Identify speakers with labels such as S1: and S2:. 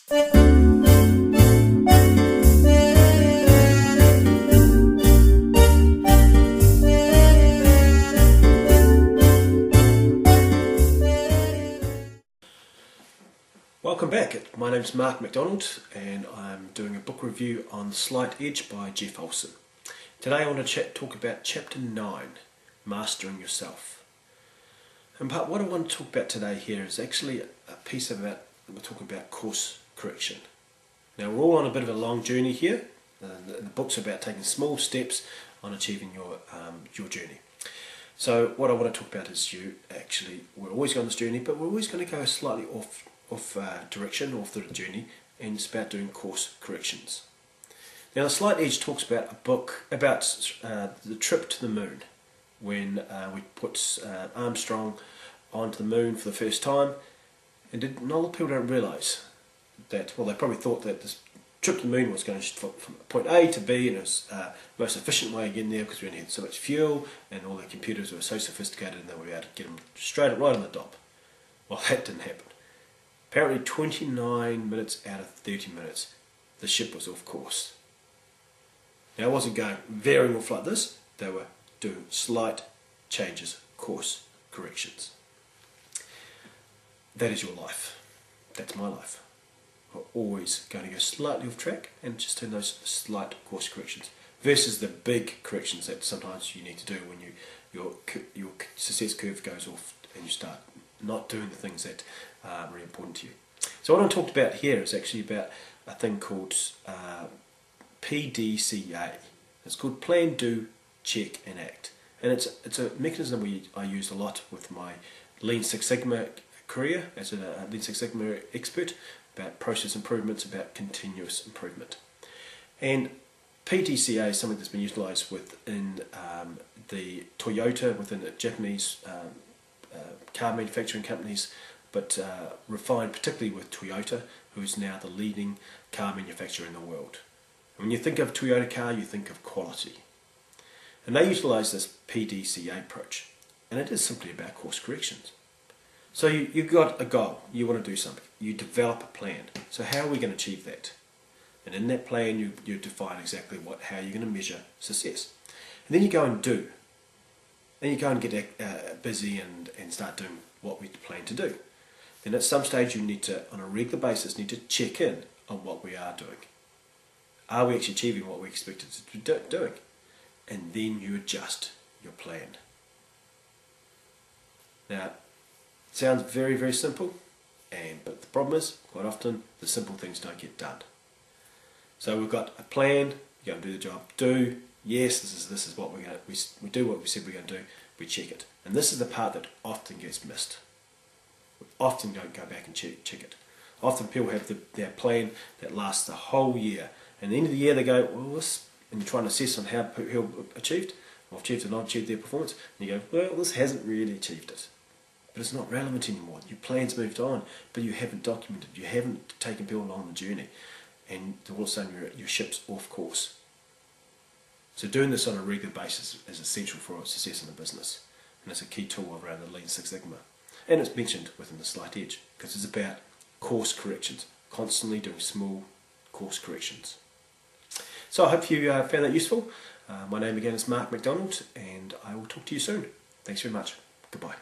S1: Welcome back. My name's Mark MacDonald and I'm doing a book review on The Slight Edge by Jeff Olson. Today I want to talk about Chapter 9, Mastering Yourself. And what I want to talk about today here is actually a piece about, we're talking about course correction. Now we're all on a bit of a long journey here. The book's about taking small steps on achieving your journey. So what I want to talk about is we're always on this journey, but we're always going to go slightly off direction, off the journey, and it's about doing course corrections. Now, The Slight Edge talks about a book about the trip to the moon, when we put Armstrong onto the moon for the first time, and a lot of people don't realise that, well, they probably thought that this trip to the moon was going from point A to B, and it was the most efficient way of getting there because we only had so much fuel, and all the computers were so sophisticated and they were able to get them right on the dot. Well, that didn't happen. Apparently 29 minutes out of 30 minutes, the ship was off course. Now it wasn't going veering off like this, they were doing slight changes, course corrections. That is your life. That's my life. We're always going to go slightly off track and just do those slight course corrections versus the big corrections that sometimes you need to do when your success curve goes off and you start not doing the things that are really important to you. So what I'm talking about here is actually about a thing called PDCA. It's called Plan, Do, Check and Act. And it's a mechanism I use a lot with my Lean Six Sigma career as a Lean Six Sigma expert, about process improvements, about continuous improvement. And PDCA is something that's been utilised within the Toyota, within the Japanese car manufacturing companies, but refined particularly with Toyota, who is now the leading car manufacturer in the world. And when you think of Toyota car, you think of quality. And they utilise this PDCA approach, and it is simply about course corrections. So you've got a goal, you want to do something, you develop a plan. So how are we going to achieve that? And in that plan you define exactly how you're going to measure success. And then you go and do. Then you go and get busy and start doing what we plan to do. Then at some stage you need to, on a regular basis, need to check in on what we are doing. Are we actually achieving what we expected to be doing? And then you adjust your plan. Now, it sounds very, very simple, but the problem is, quite often, the simple things don't get done. So we've got a plan, you go and do the job, do, yes, this is what we're going to, we do what we said we're going to do, we check it. And this is the part that often gets missed. We often don't go back and check it. Often people have their plan that lasts the whole year, and at the end of the year they go, well, and you try and assess on how people achieved, or achieved or not achieved their performance, and you go, well, this hasn't really achieved it. But it's not relevant anymore. Your plan's moved on, but you haven't documented, you haven't taken people along the journey, and all of a sudden your ship's off course. So doing this on a regular basis is essential for success in the business, and it's a key tool around the Lean Six Sigma. And it's mentioned within The Slight Edge, because it's about course corrections, constantly doing small course corrections. So I hope you found that useful. My name again is Mark MacDonald, and I will talk to you soon. Thanks very much. Goodbye.